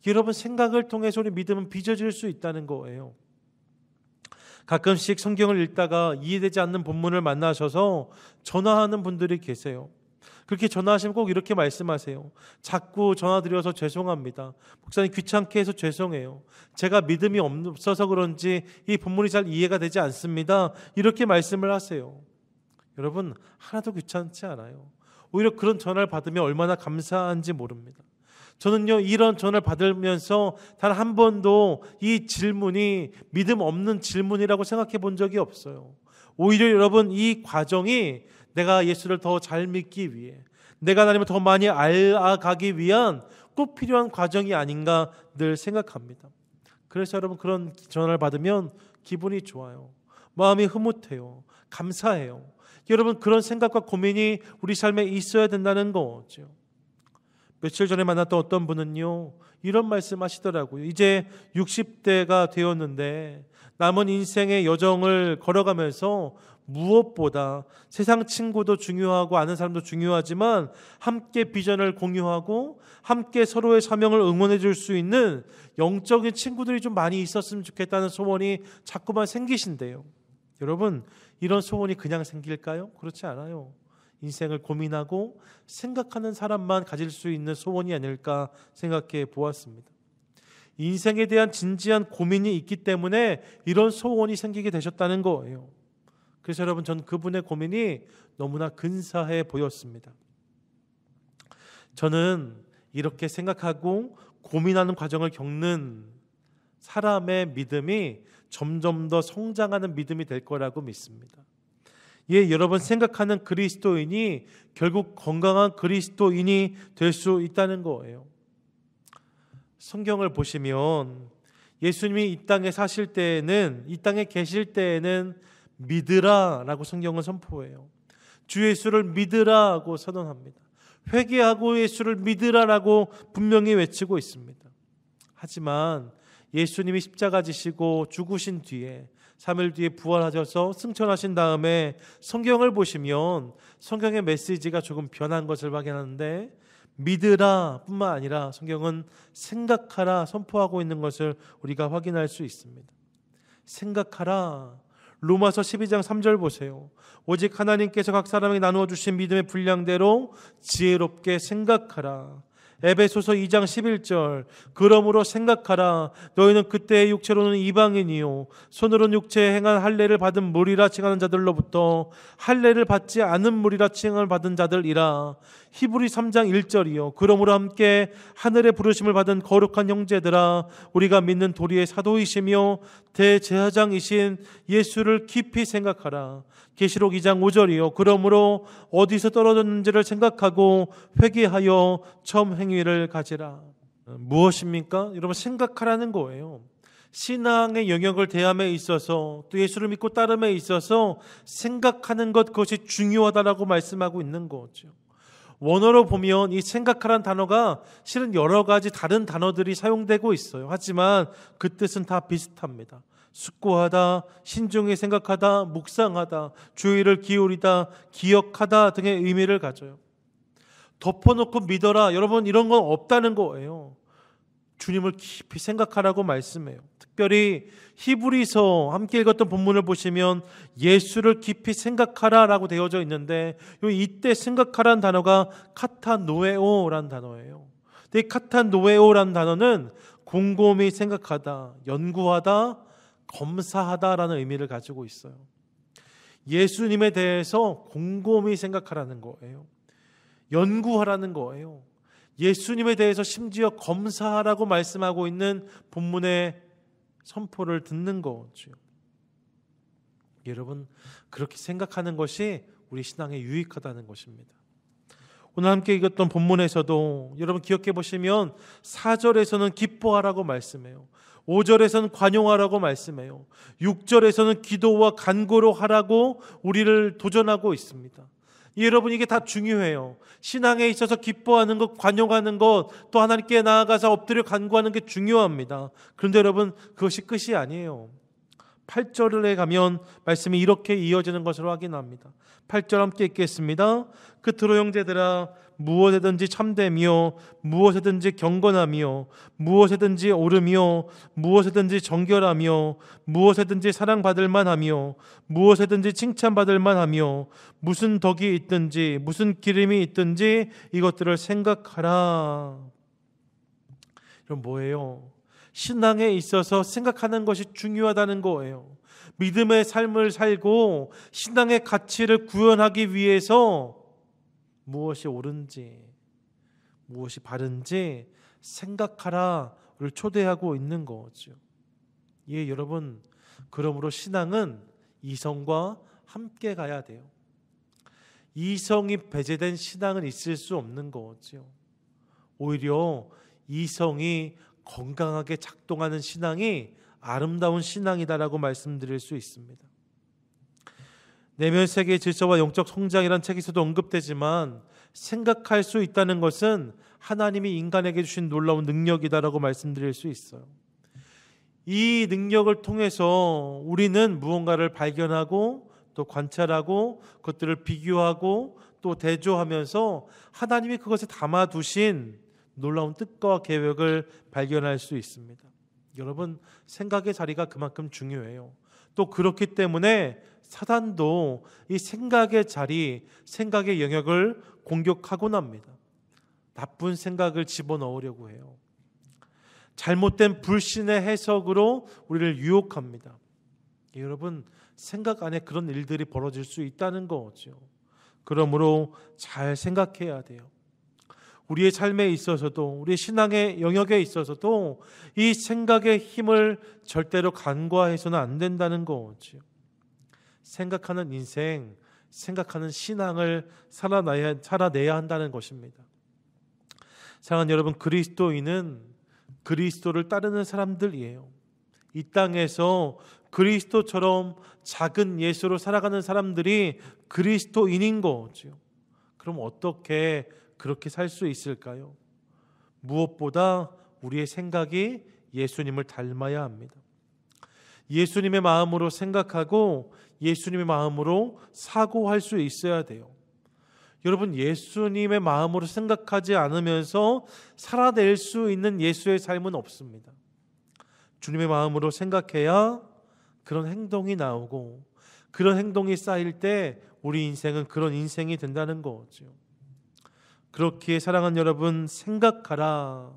여러분, 생각을 통해서 우리 믿음은 빚어질 수 있다는 거예요. 가끔씩 성경을 읽다가 이해되지 않는 본문을 만나셔서 전화하는 분들이 계세요. 그렇게 전화하시면 꼭 이렇게 말씀하세요. 자꾸 전화드려서 죄송합니다. 목사님, 귀찮게 해서 죄송해요. 제가 믿음이 없어서 그런지 이 본문이 잘 이해가 되지 않습니다. 이렇게 말씀을 하세요. 여러분, 하나도 귀찮지 않아요. 오히려 그런 전화를 받으면 얼마나 감사한지 모릅니다. 저는요, 이런 전화를 받으면서 단 한 번도 이 질문이 믿음 없는 질문이라고 생각해 본 적이 없어요. 오히려 여러분, 이 과정이 내가 예수를 더 잘 믿기 위해, 내가 하나님을 더 많이 알아가기 위한 꼭 필요한 과정이 아닌가 늘 생각합니다. 그래서 여러분, 그런 전화를 받으면 기분이 좋아요. 마음이 흐뭇해요. 감사해요. 여러분, 그런 생각과 고민이 우리 삶에 있어야 된다는 거죠. 며칠 전에 만났던 어떤 분은요, 이런 말씀 하시더라고요. 이제 60대가 되었는데 남은 인생의 여정을 걸어가면서 무엇보다 세상 친구도 중요하고 아는 사람도 중요하지만 함께 비전을 공유하고 함께 서로의 사명을 응원해 줄 수 있는 영적인 친구들이 좀 많이 있었으면 좋겠다는 소원이 자꾸만 생기신대요. 여러분, 이런 소원이 그냥 생길까요? 그렇지 않아요. 인생을 고민하고 생각하는 사람만 가질 수 있는 소원이 아닐까 생각해 보았습니다. 인생에 대한 진지한 고민이 있기 때문에 이런 소원이 생기게 되셨다는 거예요. 그래서 여러분, 전 그분의 고민이 너무나 근사해 보였습니다. 저는 이렇게 생각하고 고민하는 과정을 겪는 사람의 믿음이 점점 더 성장하는 믿음이 될 거라고 믿습니다. 여러분, 생각하는 그리스도인이 결국 건강한 그리스도인이 될 수 있다는 거예요. 성경을 보시면 예수님이 이 땅에 사실 때에는, 이 땅에 계실 때에는 믿으라라고 성경은 선포해요. 주 예수를 믿으라고 선언합니다. 회개하고 예수를 믿으라라고 분명히 외치고 있습니다. 하지만 예수님이 십자가 지시고 죽으신 뒤에 3일 뒤에 부활하셔서 승천하신 다음에 성경을 보시면 성경의 메시지가 조금 변한 것을 확인하는데, 믿으라 뿐만 아니라 성경은 생각하라 선포하고 있는 것을 우리가 확인할 수 있습니다. 생각하라. 로마서 12장 3절 보세요. 오직 하나님께서 각 사람에게 나누어 주신 믿음의 분량대로 지혜롭게 생각하라. 에베소서 2장 11절 그러므로 생각하라. 너희는 그때의 육체로는 이방인이요 손으로는 육체에 행한 할례를 받은 무리라 칭하는 자들로부터 할례를 받지 않은 무리라 칭함을 받은 자들이라. 히브리 3장 1절이요 그러므로 함께 하늘의 부르심을 받은 거룩한 형제들아, 우리가 믿는 도리의 사도이시며 대제사장이신 예수를 깊이 생각하라. 계시록 2장 5절이요 그러므로 어디서 떨어졌는지를 생각하고 회개하여 첨 행위를 가지라. 무엇입니까? 여러분, 생각하라는 거예요. 신앙의 영역을 대함에 있어서, 또 예수를 믿고 따름에 있어서 생각하는 것, 그것이 중요하다라고 말씀하고 있는 거죠. 원어로 보면 이 생각하라는 단어가 실은 여러 가지 다른 단어들이 사용되고 있어요. 하지만 그 뜻은 다 비슷합니다. 숙고하다, 신중히 생각하다, 묵상하다, 주의를 기울이다, 기억하다 등의 의미를 가져요. 덮어놓고 믿어라, 여러분, 이런 건 없다는 거예요. 주님을 깊이 생각하라고 말씀해요. 특별히 히브리서 함께 읽었던 본문을 보시면 예수를 깊이 생각하라라고 되어져 있는데, 이때 생각하라는 단어가 카타노에오라는 단어예요. 근데 이 카타노에오라는 단어는 곰곰이 생각하다, 연구하다, 검사하다라는 의미를 가지고 있어요. 예수님에 대해서 곰곰이 생각하라는 거예요. 연구하라는 거예요. 예수님에 대해서 심지어 검사하라고 말씀하고 있는 본문의 선포를 듣는 거죠. 여러분, 그렇게 생각하는 것이 우리 신앙에 유익하다는 것입니다. 오늘 함께 읽었던 본문에서도 여러분 기억해 보시면 4절에서는 기뻐하라고 말씀해요. 5절에서는 관용하라고 말씀해요. 6절에서는 기도와 간구로 하라고 우리를 도전하고 있습니다. 여러분, 이게 다 중요해요. 신앙에 있어서 기뻐하는 것, 관용하는 것, 또 하나님께 나아가서 엎드려 간구하는 게 중요합니다. 그런데 여러분, 그것이 끝이 아니에요. 8절에 가면 말씀이 이렇게 이어지는 것을 확인합니다. 8절 함께 읽겠습니다. 그토록 형제들아, 무엇에든지 참되며 무엇에든지 경건하며 무엇에든지 옳으며 무엇에든지 정결하며 무엇에든지 사랑받을 만하며 무엇에든지 칭찬받을 만하며 무슨 덕이 있든지 무슨 기름이 있든지 이것들을 생각하라. 이건 뭐예요? 신앙에 있어서 생각하는 것이 중요하다는 거예요. 믿음의 삶을 살고 신앙의 가치를 구현하기 위해서 무엇이 옳은지 무엇이 바른지 생각하라를 초대하고 있는 거죠. 예, 여러분, 그러므로 신앙은 이성과 함께 가야 돼요. 이성이 배제된 신앙은 있을 수 없는 거죠. 오히려 이성이 건강하게 작동하는 신앙이 아름다운 신앙이다라고 말씀드릴 수 있습니다. 내면 세계의 질서와 영적 성장이라는 책에서도 언급되지만, 생각할 수 있다는 것은 하나님이 인간에게 주신 놀라운 능력이다라고 말씀드릴 수 있어요. 이 능력을 통해서 우리는 무언가를 발견하고 또 관찰하고 그것들을 비교하고 또 대조하면서 하나님이 그것에 담아두신 놀라운 뜻과 계획을 발견할 수 있습니다. 여러분, 생각의 자리가 그만큼 중요해요. 또 그렇기 때문에 사단도 이 생각의 자리, 생각의 영역을 공격하곤 합니다. 나쁜 생각을 집어넣으려고 해요. 잘못된 불신의 해석으로 우리를 유혹합니다. 여러분, 생각 안에 그런 일들이 벌어질 수 있다는 거죠. 그러므로 잘 생각해야 돼요. 우리의 삶에 있어서도, 우리의 신앙의 영역에 있어서도 이 생각의 힘을 절대로 간과해서는 안 된다는 거죠. 생각하는 인생, 생각하는 신앙을 살아내야 한다는 것입니다. 사랑하는 여러분, 그리스도인은 그리스도를 따르는 사람들이에요. 이 땅에서 그리스도처럼 작은 예수로 살아가는 사람들이 그리스도인인 거죠. 그럼 어떻게 그렇게 살 수 있을까요? 무엇보다 우리의 생각이 예수님을 닮아야 합니다. 예수님의 마음으로 생각하고 예수님의 마음으로 사고할 수 있어야 돼요. 여러분, 예수님의 마음으로 생각하지 않으면서 살아낼 수 있는 예수의 삶은 없습니다. 주님의 마음으로 생각해야 그런 행동이 나오고, 그런 행동이 쌓일 때 우리 인생은 그런 인생이 된다는 거죠. 그렇기에 사랑하는 여러분, 생각하라.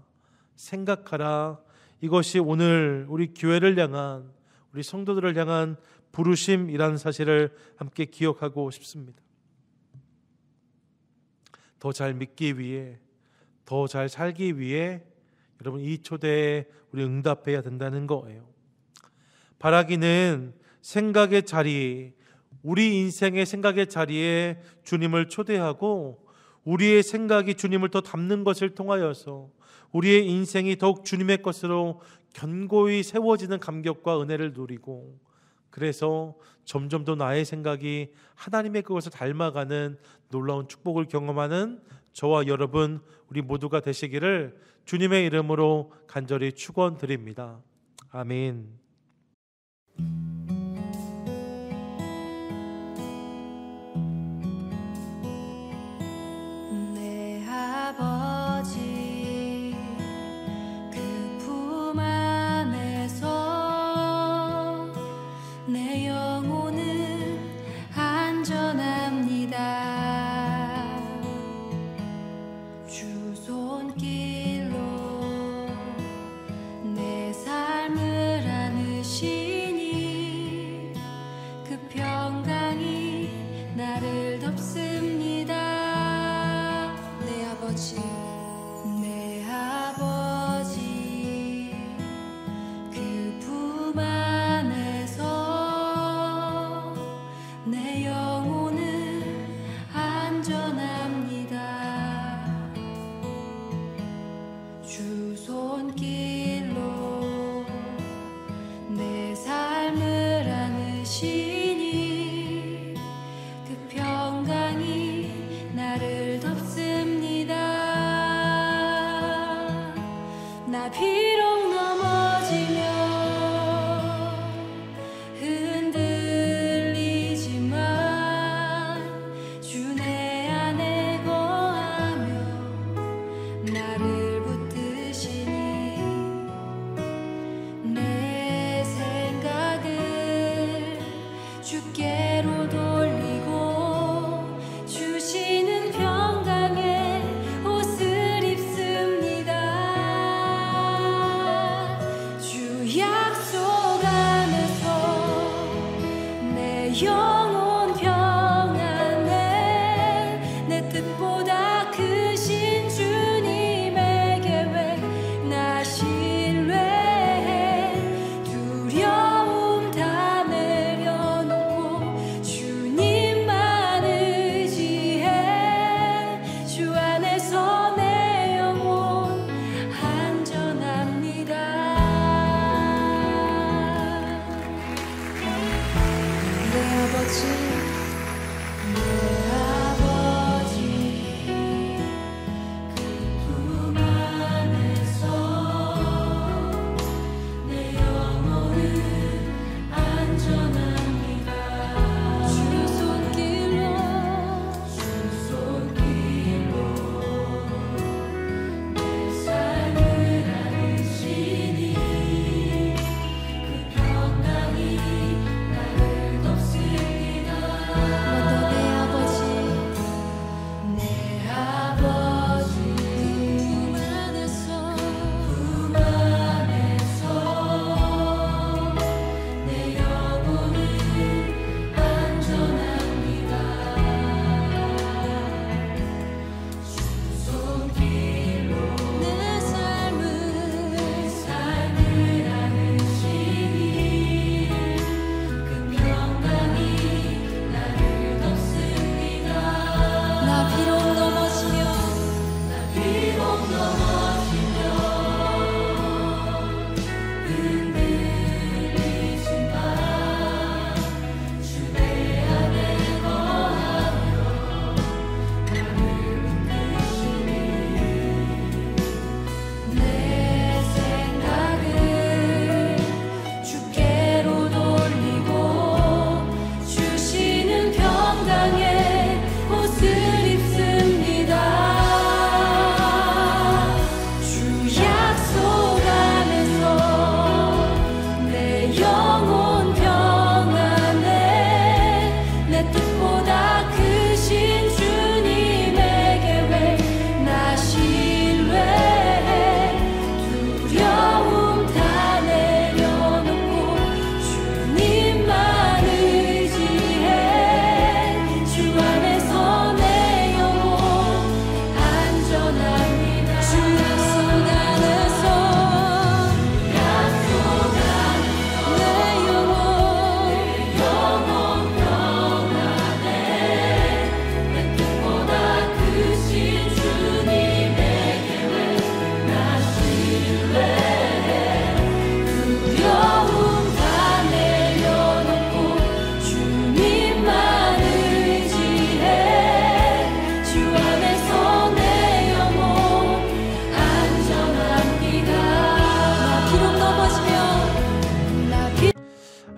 이것이 오늘 우리 교회를 향한, 우리 성도들을 향한 부르심이라는 사실을 함께 기억하고 싶습니다. 더 잘 믿기 위해, 더 잘 살기 위해 여러분, 이 초대에 우리 응답해야 된다는 거예요. 바라기는 생각의 자리, 우리 인생의 생각의 자리에 주님을 초대하고, 우리의 생각이 주님을 더 닮는 것을 통하여서 우리의 인생이 더욱 주님의 것으로 견고히 세워지는 감격과 은혜를 누리고, 그래서 점점 더 나의 생각이 하나님의 그것을 닮아가는 놀라운 축복을 경험하는 저와 여러분, 우리 모두가 되시기를 주님의 이름으로 간절히 축원드립니다. 아멘. 내 아버지 그 품 안에서 내 영혼은 안전합니다. 주 손길로 내 삶을 안으시니 그 평강이 나를 덮습니다. 내 아버지 그 품 안에서 내 영혼은 안전합니다. 주 손길로 내 삶을 안으시니 그 평강이 나를 덮습니다. 나 비록 넘어지면 흔들리지만 주 내 안에 거하며 나를 붙드시니 내 생각을 주께로 돌리고 주시는 평강의 옷을 입습니다. 주 약속 안에서 내 영혼 평안해 내 뜻보다 크신 주님의 계획 나 신뢰해 두려움 다 내려놓고 주님만 의지해 주 안에서 내 영혼 안전합니다. 내 아버지 그 품 안에서 내 영혼은 안전합니다. 주 손길로 내 삶을 안으시니 그 평강이 나를 덮습니다.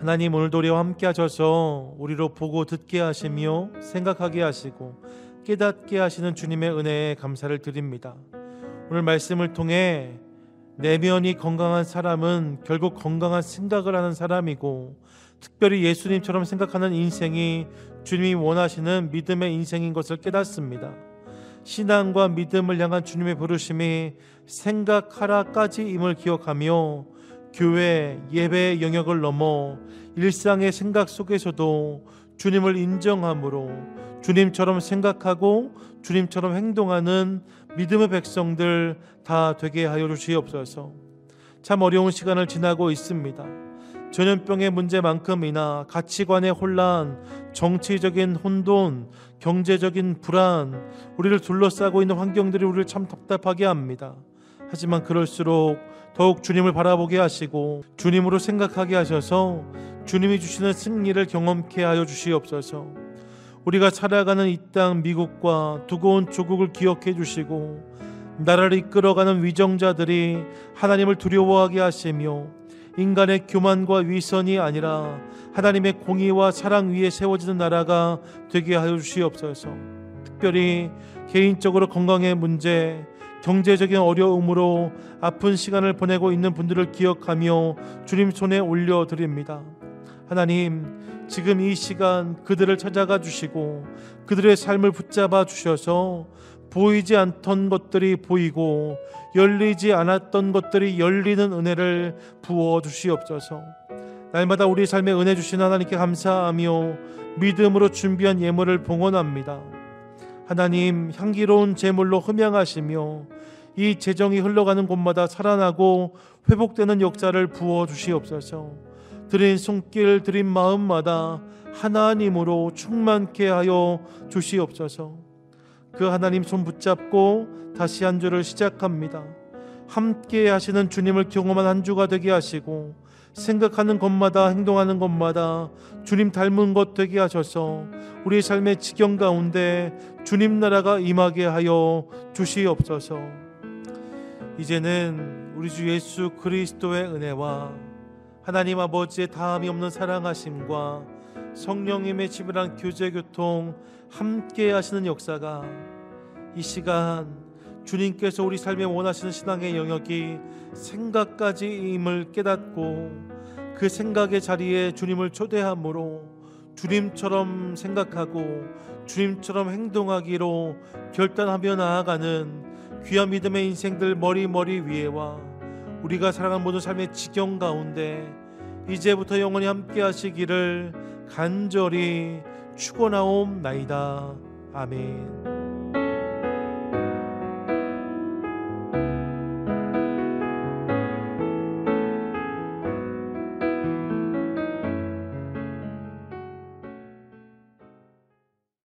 하나님 오늘도 우리와 함께 하셔서 우리로 보고 듣게 하시며 생각하게 하시고 깨닫게 하시는 주님의 은혜에 감사를 드립니다. 오늘 말씀을 통해 내면이 건강한 사람은 결국 건강한 생각을 하는 사람이고, 특별히 예수님처럼 생각하는 인생이 주님이 원하시는 믿음의 인생인 것을 깨닫습니다. 신앙과 믿음을 향한 주님의 부르심이 생각하라까지임을 기억하며 교회, 예배의 영역을 넘어 일상의 생각 속에서도 주님을 인정함으로 주님처럼 생각하고 주님처럼 행동하는 믿음의 백성들 다 되게 하여 주시옵소서. 참 어려운 시간을 지나고 있습니다. 전염병의 문제만큼이나 가치관의 혼란, 정치적인 혼돈, 경제적인 불안, 우리를 둘러싸고 있는 환경들이 우리를 참 답답하게 합니다. 하지만 그럴수록 더욱 주님을 바라보게 하시고 주님으로 생각하게 하셔서 주님이 주시는 승리를 경험케 하여 주시옵소서. 우리가 살아가는 이 땅 미국과 두고 온 조국을 기억해 주시고 나라를 이끌어가는 위정자들이 하나님을 두려워하게 하시며 인간의 교만과 위선이 아니라 하나님의 공의와 사랑 위에 세워지는 나라가 되게 하여 주시옵소서. 특별히 개인적으로 건강의 문제, 경제적인 어려움으로 아픈 시간을 보내고 있는 분들을 기억하며 주님 손에 올려드립니다. 하나님, 지금 이 시간 그들을 찾아가 주시고 그들의 삶을 붙잡아 주셔서 보이지 않던 것들이 보이고 열리지 않았던 것들이 열리는 은혜를 부어 주시옵소서. 날마다 우리 삶에 은혜 주신 하나님께 감사하며 믿음으로 준비한 예물을 봉헌합니다. 하나님, 향기로운 제물로 흠양하시며 이 재정이 흘러가는 곳마다 살아나고 회복되는 역사를 부어 주시옵소서. 드린 손길, 드린 마음마다 하나님으로 충만케 하여 주시옵소서. 그 하나님 손 붙잡고 다시 한 주를 시작합니다. 함께 하시는 주님을 경험한 한 주가 되게 하시고 생각하는 것마다 행동하는 것마다 주님 닮은 것 되게 하셔서 우리의 삶의 지경 가운데 주님 나라가 임하게 하여 주시옵소서. 이제는 우리 주 예수 그리스도의 은혜와 하나님 아버지의 다함이 없는 사랑하심과 성령님의 집이란 교제교통 함께 하시는 역사가 이 시간 주님께서 우리 삶에 원하시는 신앙의 영역이 생각까지임을 깨닫고 그 생각의 자리에 주님을 초대함으로 주님처럼 생각하고 주님처럼 행동하기로 결단하며 나아가는 귀한 믿음의 인생들 머리 위에와 우리가 살아가는 모든 삶의 지경 가운데 이제부터 영원히 함께 하시기를 간절히 축원하옵나이다. 아멘.